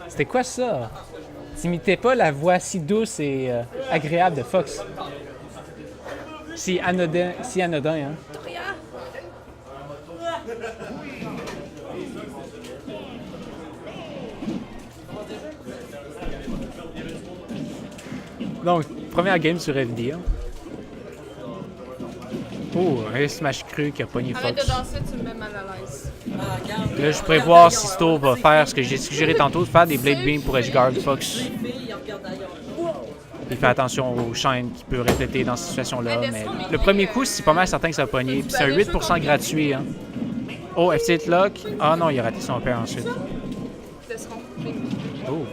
C'était quoi ça? T'imitais pas la voix si douce et agréable de Fox. Si anodin, hein? Donc, première game sur FD. Hein. Oh, un smash cru qui a pogné Arrête de Fox. danser, tu me mets mal à l'aise. Là, je pourrais voir si Sto va faire ce que j'ai suggéré tantôt, de faire des Blade Beam pour edgeguard Fox. Il fait attention aux chaînes qu'il peut répéter dans cette situation-là. Mais le premier coup, c'est pas mal certain que ça va pogner. Puis c'est un 8% gratuit. Hein. Oh, F-tilt lock. Ah non, il a raté son père ensuite. Oh.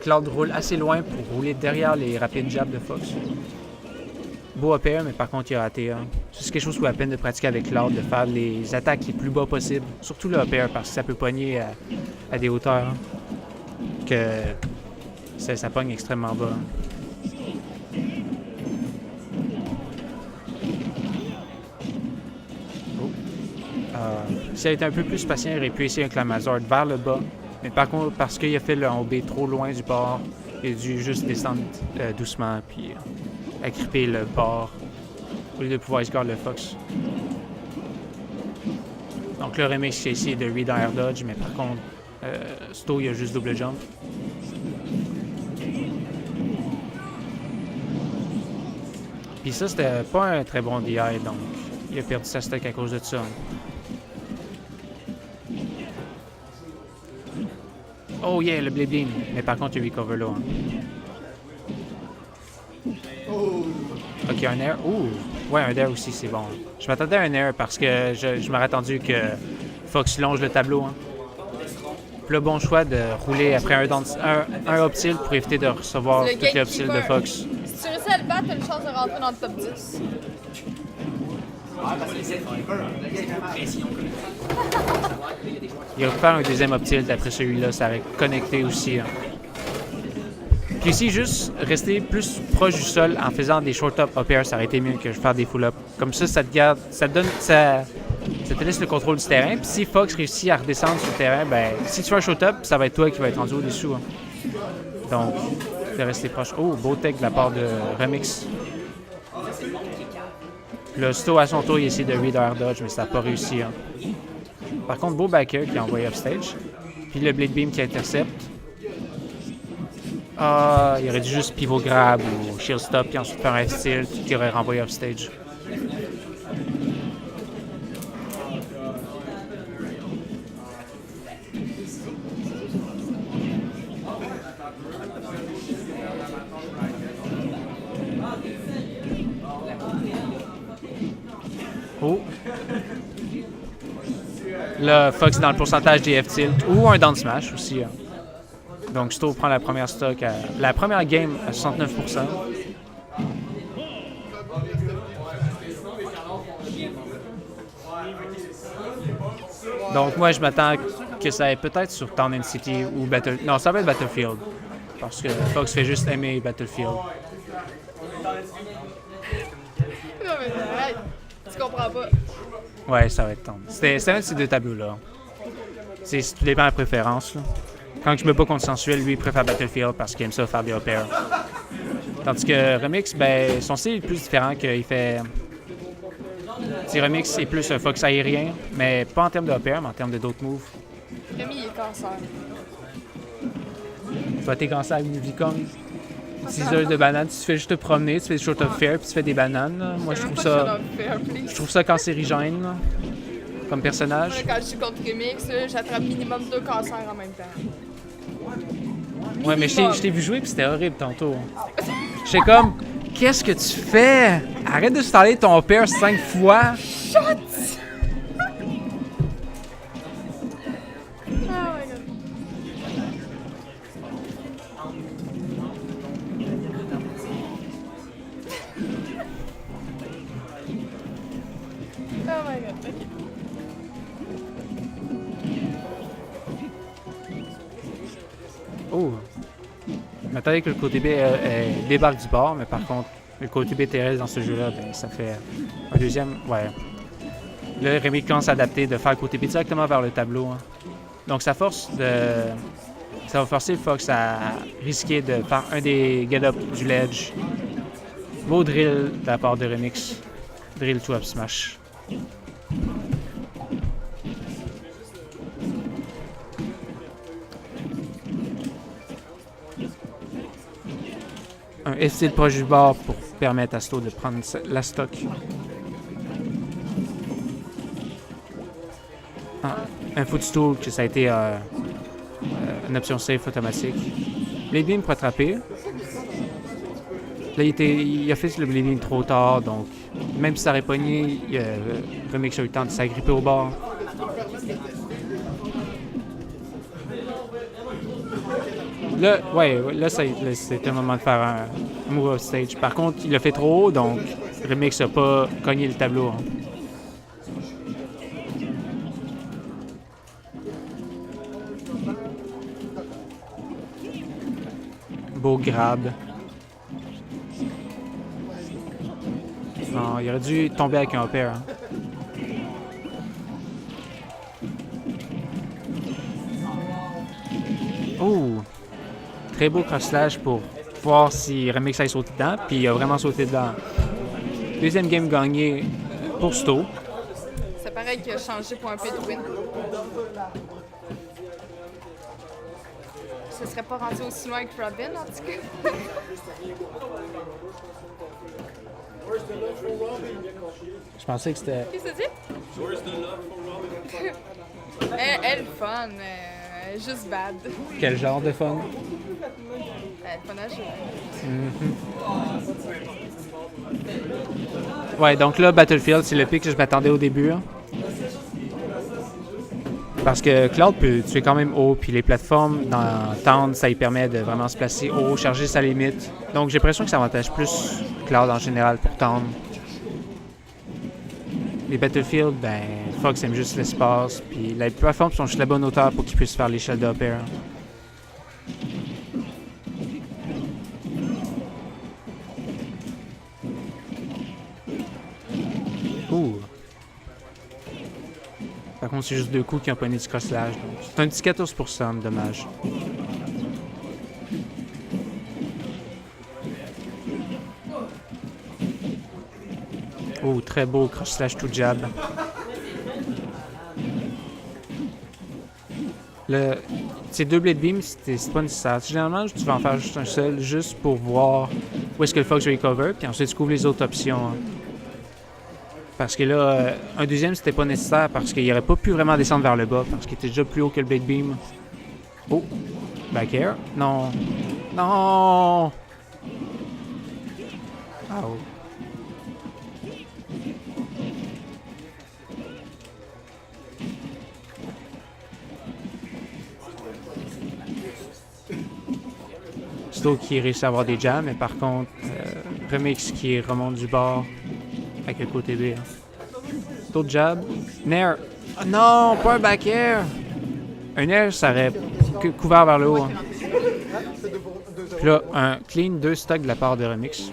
Cloud roule assez loin pour rouler derrière les rapides jabs de Fox. Beau APR, mais par contre, il a raté. Hein. C'est quelque chose qui vaut la peine de pratiquer avec Cloud, de faire les attaques les plus bas possibles. Surtout le APR, parce que ça peut pogner à des hauteurs hein, que ça pogne extrêmement bas. Hein. S'il avait été un peu plus patient, il aurait pu essayer un Clamazard vers le bas. Mais par contre, parce qu'il a fait le 1B trop loin du bord, il a dû juste descendre doucement puis agripper le bord au lieu de pouvoir escorter le Fox. Donc le remix, j'ai essayé de read en air dodge, mais par contre, Sto, il a juste double jump. Puis ça, c'était pas un très bon DI, donc il a perdu sa stock à cause de ça. Oh yeah, le Blade Beam. Mais par contre, il recover là. Hein. Ok, un air. Ouh! Ouais, un air aussi, c'est bon. Je m'attendais à un air parce que je m'aurais attendu que Fox longe le tableau. Hein. Le bon choix de rouler après un up tilt pour éviter de recevoir toutes les up tilts de Fox. Si tu réussis à le battre, t'as une chance de rentrer dans le top 10. Il va faire un deuxième up tilt après celui-là, ça va connecter aussi. Hein. Puis ici, juste rester plus proche du sol en faisant des short up air, ça aurait été mieux que de faire des full up. Comme ça te garde, ça te laisse le contrôle du terrain. Puis si Fox réussit à redescendre sur le terrain, ben si tu fais un short up, ça va être toi qui va être rendu au-dessous. Hein. Donc, de rester proche. Oh, beau tech de la part de Remix. Le Sto à son tour, il essaie de read air dodge, mais ça n'a pas réussi. Hein. Par contre, beau backer qui a envoyé upstage. Puis le Blade Beam qui intercepte. Ah, il aurait dû juste pivot grab ou shield stop, puis ensuite faire un F-tilt qui aurait renvoyé upstage. Oh! Là, Fox est dans le pourcentage des F-tilt ou un down smash aussi. Hein. Donc, Sto prend la première stock, la première game à 69%. Donc, moi, je m'attends que ça aille peut-être sur Town and City ou Battlefield. Non, ça va être Battlefield. Parce que Fox fait juste aimer Battlefield. Non, mais arrête. Tu comprends pas. Ouais, ça va être Town. C'était un de ces deux tableaux-là. C'est tout dépend de la préférence. Là. Quand je me bats contre Sensuel, lui, il préfère Battlefield parce qu'il aime ça faire des up-air. Tandis que Remix, ben, son style est plus différent qu'il fait... Si Remix est plus un Fox aérien, mais pas en termes de up-air, mais en termes de d'autres moves. Rémi, il est cancer. Toi, t'es cancer avec une vie comme 6 heures de bananes, tu te fais juste te promener, tu fais des short of fair, puis tu fais des bananes. Là. Moi, je trouve ça cancérigène là, comme personnage. Quand je suis contre Remix, j'attrape minimum 2 cancers en même temps. Ouais, mais je t'ai vu jouer, puis c'était horrible tantôt. J'étais comme, qu'est-ce que tu fais? Arrête de staller ton père 5 fois. Shut! Oh my god, ok. Oh! Je m'attendais que le côté B débarque du bord, mais par contre, le côté B terrestre dans ce jeu-là, ben, ça fait un deuxième. Ouais. Là, Rémi commence à adapter, de faire le côté B directement vers le tableau. Hein. Donc, ça force Ça va forcer Fox à risquer de faire un des get-up du ledge. Beau drill de la part de Remix. Drill to up smash. Un FC de proche du bord pour permettre à Sto de prendre la stock. Un footstool que ça a été une option safe automatique. Blade Beam pour attraper. Là, il a fait le Blade Beam trop tard, donc même si ça aurait pogné, Remix a eu le temps de s'agripper au bord. Là, c'était le moment de faire un move off stage. Par contre, il l'a fait trop haut, donc Remix n'a pas cogné le tableau. Beau grab. Non, il aurait dû tomber avec un pair. Hein. Oh! Très beau cross slash pour voir si Remix aille sauter dedans, puis il a vraiment sauté dedans. Deuxième game gagné pour Sto. C'est pareil qu'il a changé pour un pay to win. Ce serait pas rendu aussi loin que Robin, en tout cas. Je pensais que c'était... Qu'est-ce que ça dit? Elle fun, juste bad. Quel genre de fun? Fun à jouer. Ouais, donc là, Battlefield, c'est le pick que je m'attendais au début. Hein. Parce que Cloud peut tuer quand même haut, puis les plateformes dans Town, ça lui permet de vraiment se placer haut, charger sa limite. Donc j'ai l'impression que ça avantage plus Cloud en général pour Town. Les Battlefield, ben, Fox aime juste l'espace, puis les plateformes sont juste la bonne hauteur pour qu'il puisse faire les shells d'up air. Ouh! Par contre, c'est juste 2 coups qui ont pogné du crosslage. C'est un petit 14% de dommage. Oh, très beau crosslash to jab. Ces deux Blade Beams, c'est pas nécessaire. Généralement, tu vas en faire juste un seul, juste pour voir où est-ce que le Fox va recover, puis ensuite tu couvres les autres options. Hein. Parce que là, un deuxième, c'était pas nécessaire parce qu'il n'aurait pas pu vraiment descendre vers le bas parce qu'il était déjà plus haut que le Blade Beam. Oh! Back air? Non! Non! Ah oh. Sto qui réussit à avoir des jams, mais par contre, Remix qui remonte du bord avec le côté B. Hein. D'autres jab. Nair. Oh non, pas un back air. Un air, ça aurait couvert vers le haut. Hein. Puis là, un clean 2 stocks de la part de Remix.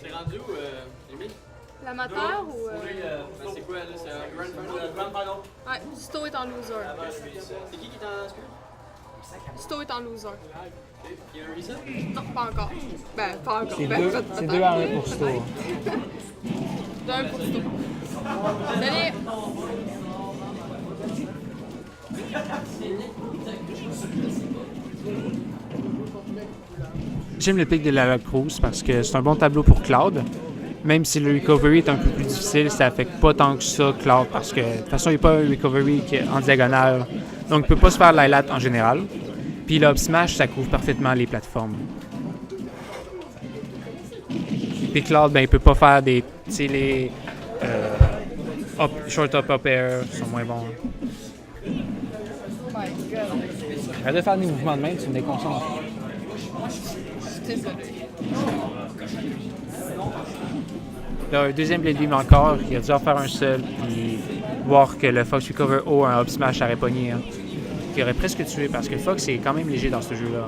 C'est rendu où, Émile? L'amateur ou. C'est quoi, là? C'est un grand final? Ouais, Sto est en loser. C'est qui est en screen? Sto est en loser. Il y a un reset? Non, pas encore. Ben, pas encore. C'est Ben, 2 à 1 pour Sto. 2-1 pour Sto. Salut! J'aime le pick de la Cruz parce que c'est un bon tableau pour Cloud. Même si le recovery est un peu plus difficile, ça affecte pas tant que ça Cloud parce que de toute façon, il n'y a pas un recovery qui est en diagonale. Donc, il ne peut pas se faire l'highlight en général. Puis le up smash, ça couvre parfaitement les plateformes. Puis Cloud, ben, il peut pas faire des... Tu sais, les... short up air sont moins bons. Oh my god. Arrête de faire des mouvements de main, tu me déconcentres. Je suis désolée. Là, un deuxième Blade Beam encore, il a dû en faire un seul, puis voir que le Fox recover haut, un up smash aurait pogné. Hein. Qui aurait presque tué, parce que Fox est quand même léger dans ce jeu-là.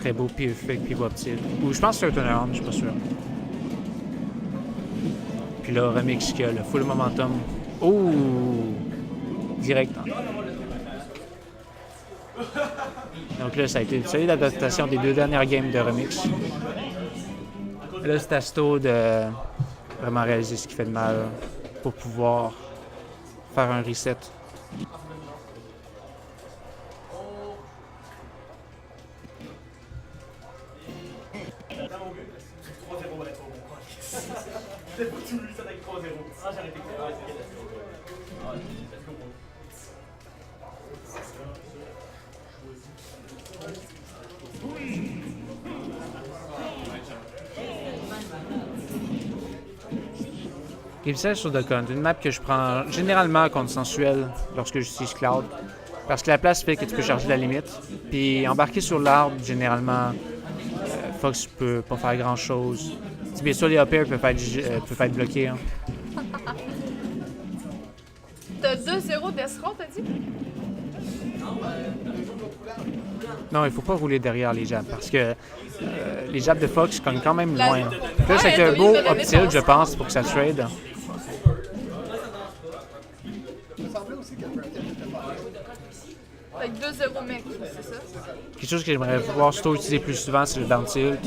très beau, puis optique. Ou je pense que c'est un turnaround, je suis pas sûr. Puis là, remix qui a le full momentum. Oh! Direct. Hein. Donc là, ça a été une solide adaptation des 2 dernières games de remix. Là, c'est à Sto de vraiment réaliser ce qui fait de mal pour pouvoir faire un reset. Gibsel sur Dokkan, une map que je prends généralement consensuelle lorsque j'utilise Cloud. Parce que la place fait que tu peux charger la limite. Puis embarquer sur l'arbre, généralement, Fox peut pas faire grand chose. Bien sûr, les APR peuvent être bloqués. Hein. T'as 2-0 d'Esron, t'as dit? Non, il faut pas rouler derrière les jabs parce que les jabs de Fox cognent quand même loin. Plus avec un beau up tilt, je pense, pour que ça trade. Avec 2-0 mec, c'est ça? Quelque chose que j'aimerais voir Sto utiliser plus souvent, c'est le down tilt.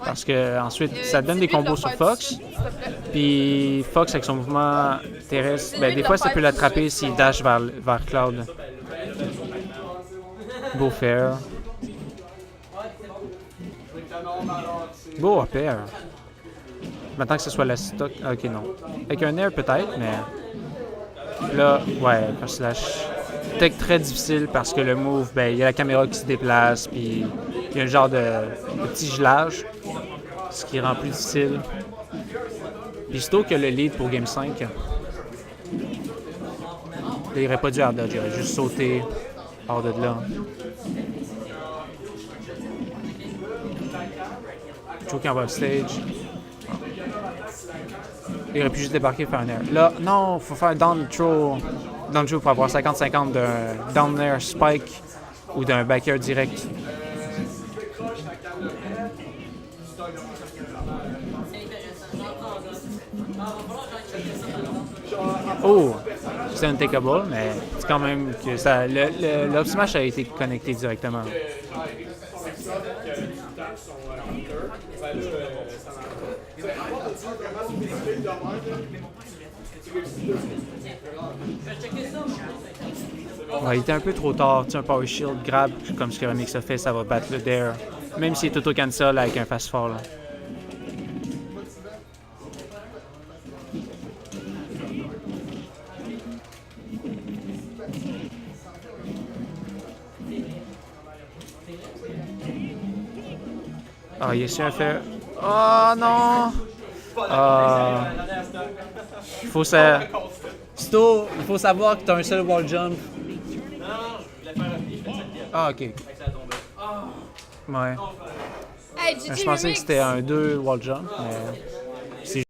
Parce que ensuite, ça donne des combos sur Fox. Puis Fox, avec son mouvement terrestre, ben, des fois, ça peut l'attraper s'il dash vers Cloud. Beau fair. Beau upper. Maintenant que ce soit la stock. Ok, non. Avec un air, peut-être, mais. Là, ouais, un slash. Tech très difficile parce que le move, ben, il y a la caméra qui se déplace, puis il y a un genre de petit gelage, ce qui rend plus difficile. Puis Sto que le lead pour Game 5. Là, il aurait pas dû hard dodge, il aurait juste sauté hors de là. Choke en bas stage. Il aurait pu juste débarquer et faire un air. Là, non, il faut faire down throw pour avoir 50-50 d'un down air spike ou d'un back air direct. Oh! C'est untakeable, mais c'est quand même que ça. L'up smash a été connecté directement. Ouais, il était un peu trop tard. Tu sais, un power shield grab comme ce que Remix a fait, ça va battre le dare. Même s'il est auto-cancel avec un fast fall. Ah, il essaie de faire. Oh non! Il faut ça. Sto, il faut savoir que tu as un seul wall jump. Ah, ok. Ouais. Hey, Je pensais que c'était un 2 wall jump, mais.